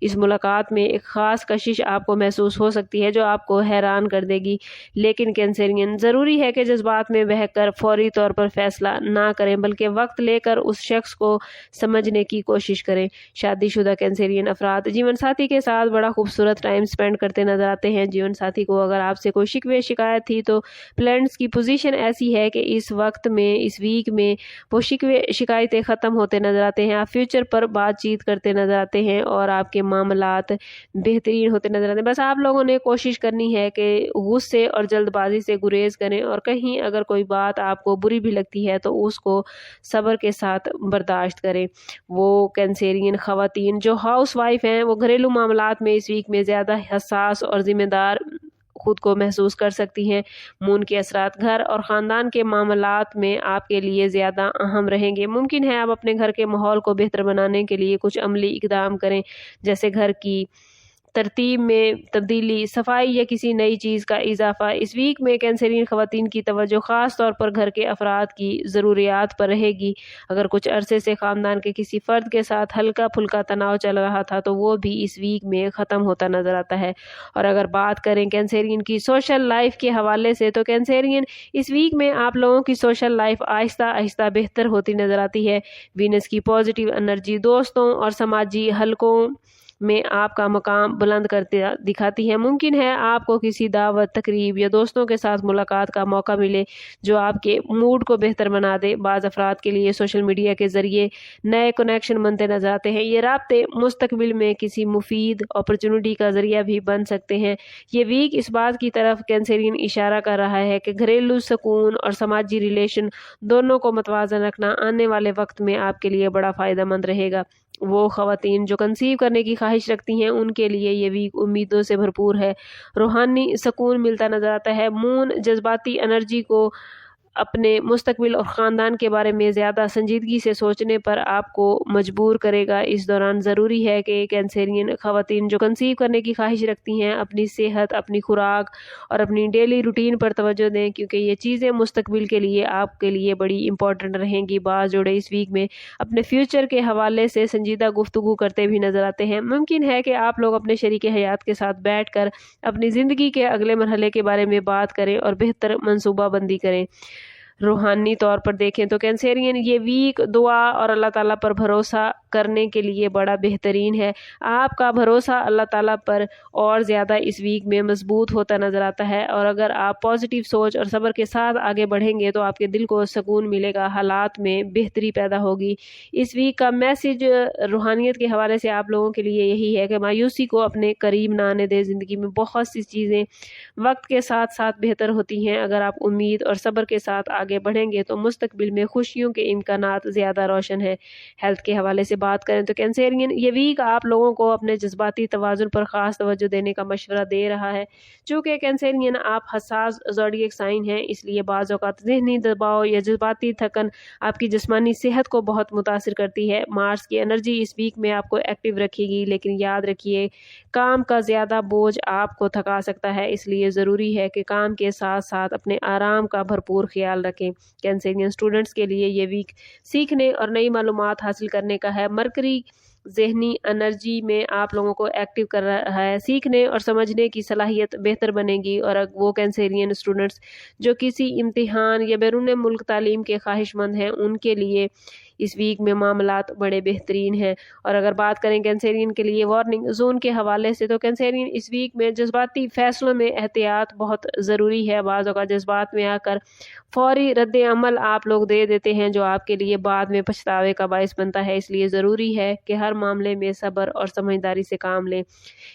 اس ملاقات میں ایک خاص کشش آپ کو محسوس ہو سکتی ہے جو آپ کو حیران کر دے گی، لیکن کینسرین ضروری ہے کہ جذبات میں بہہ کر فوری طور پر فیصلہ نہ کریں بلکہ وقت لے کر اس شخص کو سمجھنے کی کوشش کریں۔ شادی شدہ کینسرین افراد جیون ساتھی کے ساتھ بڑا خوبصورت ٹائم سپینڈ کرتے نظر آتے ہیں۔ جیون ساتھی کو اگر آپ سے کوئی شکوے شکایت تھی تو پلانٹس کی پوزیشن ایسی ہے کہ اس ویک میں وہ شکوے شکایتیں ختم ہوتے نظر آتے ہیں، آپ فیوچر پر بات چیت کرتے نظر آتے ہیں اور آپ کے معاملات بہترین ہوتے نظر آتے ہیں۔ بس آپ لوگوں نے کوشش کرنی ہے کہ غصے اور جلد بازی سے گریز کریں، اور کہیں اگر کوئی بات آپ کو بری بھی لگتی ہے تو اس کو صبر کے ساتھ برداشت کریں۔ وہ کینسرین خواتین جو ہاؤس وائف ہیں وہ گھریلو معاملات میں اس ویک میں زیادہ حساس اور ذمہ دار خود کو محسوس کر سکتی ہیں۔ مون کے اثرات گھر اور خاندان کے معاملات میں آپ کے لیے زیادہ اہم رہیں گے۔ ممکن ہے آپ اپنے گھر کے ماحول کو بہتر بنانے کے لیے کچھ عملی اقدام کریں، جیسے گھر کی ترتیب میں تبدیلی، صفائی یا کسی نئی چیز کا اضافہ۔ اس ویک میں کینسرین خواتین کی توجہ خاص طور پر گھر کے افراد کی ضروریات پر رہے گی۔ اگر کچھ عرصے سے خاندان کے کسی فرد کے ساتھ ہلکا پھلکا تناؤ چل رہا تھا تو وہ بھی اس ویک میں ختم ہوتا نظر آتا ہے۔ اور اگر بات کریں کینسرین کی سوشل لائف کے حوالے سے تو کینسرین اس ویک میں آپ لوگوں کی سوشل لائف آہستہ آہستہ بہتر ہوتی نظر آتی ہے۔ وینس کی پازیٹیو انرجی دوستوں اور سماجی حلقوں میں آپ کا مقام بلند کرتے دکھاتی ہے۔ ممکن ہے آپ کو کسی دعوت، تقریب یا دوستوں کے ساتھ ملاقات کا موقع ملے جو آپ کے موڈ کو بہتر بنا دے۔ بعض افراد کے لیے سوشل میڈیا کے ذریعے نئے کنیکشن بنتے نظر آتے ہیں۔ یہ رابطے مستقبل میں کسی مفید اپرچونٹی کا ذریعہ بھی بن سکتے ہیں۔ یہ ویک اس بات کی طرف کینسرین اشارہ کر رہا ہے کہ گھریلو سکون اور سماجی ریلیشن دونوں کو متوازن رکھنا آنے والے وقت میں آپ کے لیے بڑا فائدہ مند رہے گا۔ وہ خواتین جو کنسیو کرنے کی خواہش رکھتی ہیں ان کے لیے یہ ویک امیدوں سے بھرپور ہے۔ روحانی سکون ملتا نظر آتا ہے۔ مون جذباتی انرجی کو اپنے مستقبل اور خاندان کے بارے میں زیادہ سنجیدگی سے سوچنے پر آپ کو مجبور کرے گا۔ اس دوران ضروری ہے کہ کینسرین خواتین جو کنسیو کرنے کی خواہش رکھتی ہیں اپنی صحت، اپنی خوراک اور اپنی ڈیلی روٹین پر توجہ دیں، کیونکہ یہ چیزیں مستقبل کے لیے آپ کے لیے بڑی امپورٹنٹ رہیں گی۔ بعض جوڑے اس ویک میں اپنے فیوچر کے حوالے سے سنجیدہ گفتگو کرتے بھی نظر آتے ہیں۔ ممکن ہے کہ آپ لوگ اپنے شریک حیات کے ساتھ بیٹھ کر اپنی زندگی کے اگلے مرحلے کے بارے میں بات کریں اور بہتر منصوبہ بندی کریں۔ روحانی طور پر دیکھیں تو کینسرین یہ ویک دعا اور اللہ تعالیٰ پر بھروسہ کرنے کے لیے بڑا بہترین ہے۔ آپ کا بھروسہ اللہ تعالیٰ پر اور زیادہ اس ویک میں مضبوط ہوتا نظر آتا ہے، اور اگر آپ پازیٹیو سوچ اور صبر کے ساتھ آگے بڑھیں گے تو آپ کے دل کو سکون ملے گا، حالات میں بہتری پیدا ہوگی۔ اس ویک کا میسج روحانیت کے حوالے سے آپ لوگوں کے لیے یہی ہے کہ مایوسی کو اپنے قریب نہ آنے دیں۔ زندگی میں بہت سی چیزیں وقت کے ساتھ ساتھ بہتر ہوتی ہیں۔ اگر آپ امید اور صبر کے ساتھ آگے بڑھیں گے تو مستقبل میں خوشیوں کے امکانات زیادہ روشن ہیں۔ ہیلتھ کے حوالے سے بات کریں تو کینسرین یہ ویک آپ لوگوں کو اپنے جذباتی توازن پر خاص توجہ دینے کا مشورہ دے رہا ہے۔ چونکہ کینسرین آپ حساس زوڈیک سائن ہیں، اس لیے بعض اوقات ذہنی دباؤ یا جذباتی تھکن آپ کی جسمانی صحت کو بہت متاثر کرتی ہے۔ مارس کی انرجی اس ویک میں آپ کو ایکٹیو رکھے گی، لیکن یاد رکھیے کام کا زیادہ بوجھ آپ کو تھکا سکتا ہے، اس لیے ضروری ہے کہ کام کے ساتھ ساتھ اپنے آرام کا بھرپور خیال رکھیں۔ کینسرین اسٹوڈنٹس کے لیے یہ ویک سیکھنے اور نئی معلومات حاصل کرنے کا ہے۔ مرکری ذہنی انرجی میں آپ لوگوں کو ایکٹیو کر رہا ہے، سیکھنے اور سمجھنے کی صلاحیت بہتر بنے گی، اور وہ کینسرین اسٹوڈنٹس جو کسی امتحان یا بیرون ملک تعلیم کے خواہش مند ہیں ان کے لیے اس ویک میں معاملات بڑے بہترین ہیں۔ اور اگر بات کریں کینسرین کے لیے وارننگ زون کے حوالے سے تو کینسرین اس ویک میں جذباتی فیصلوں میں احتیاط بہت ضروری ہے۔ بعض اوقات جذبات میں آ کر فوری رد عمل آپ لوگ دے دیتے ہیں جو آپ کے لیے بعد میں پچھتاوے کا باعث بنتا ہے، اس لیے ضروری ہے کہ ہر معاملے میں صبر اور سمجھداری سے کام لیں۔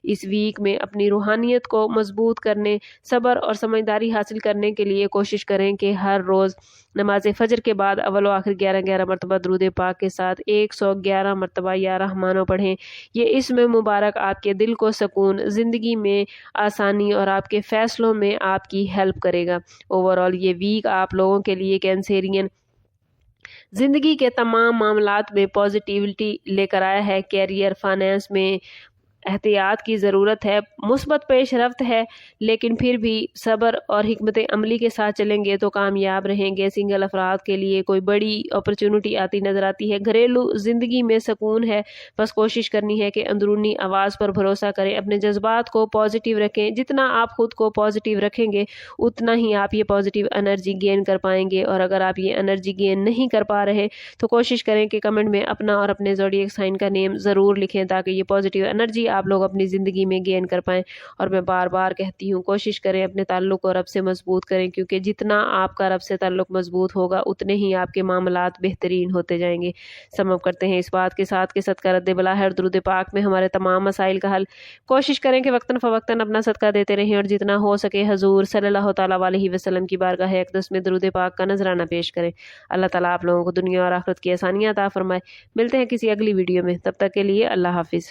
اس ویک میں اپنی روحانیت کو مضبوط کرنے، صبر اور سمجھداری حاصل کرنے کے لیے کوشش کریں کہ ہر روز نماز فجر کے بعد اول و آخر 11 مرتبہ درود پاک کے ساتھ 111 مرتبہ یا رحمانو پڑھیں۔ یہ اسم مبارک آپ کے دل کو سکون، زندگی میں آسانی اور آپ کے فیصلوں میں آپ کی ہیلپ کرے گا۔ اوورآل یہ ویک آپ لوگوں کے لیے کینسرین زندگی کے تمام معاملات میں پازیٹیوٹی لے کر آیا ہے۔ کیریئر، فائنانس میں احتیاط کی ضرورت ہے، مثبت پیش رفت ہے، لیکن پھر بھی صبر اور حکمت عملی کے ساتھ چلیں گے تو کامیاب رہیں گے۔ سنگل افراد کے لیے کوئی بڑی اپرچونٹی آتی نظر آتی ہے، گھریلو زندگی میں سکون ہے، بس کوشش کرنی ہے کہ اندرونی آواز پر بھروسہ کریں، اپنے جذبات کو پازیٹیو رکھیں۔ جتنا آپ خود کو پازیٹیو رکھیں گے اتنا ہی آپ یہ پازیٹیو انرجی گین کر پائیں گے، اور اگر آپ یہ انرجی گین نہیں کر پا رہے تو کوشش کریں کہ کمنٹ میں اپنا اور اپنے زوڈیک سائن کا نیم ضرور لکھیں تاکہ یہ پازیٹیو انرجی آپ لوگ اپنی زندگی میں گین کر پائیں۔ اور میں بار بار کہتی ہوں، کوشش کریں اپنے تعلق کو رب سے مضبوط کریں، کیونکہ جتنا آپ کا رب سے تعلق مضبوط ہوگا اتنے ہی آپ کے معاملات بہترین ہوتے جائیں گے۔ سم اپ کرتے ہیں اس بات کے ساتھ کہ صدقہ رد بلا ہے اور درود پاک میں ہمارے تمام مسائل کا حل۔ کوشش کریں کہ وقتاً فوقتاً اپنا صدقہ دیتے رہیں، اور جتنا ہو سکے حضور صلی اللہ تعالیٰ علیہ وسلم کی بارگاہ اقدس میں درود پاک کا نذرانہ پیش کریں۔ اللہ تعالیٰ آپ لوگوں کو دنیا اور آخرت کی آسانیاں عطا فرمائے۔ ملتے ہیں کسی اگلی ویڈیو میں، تب تک کے لیے اللہ حافظ۔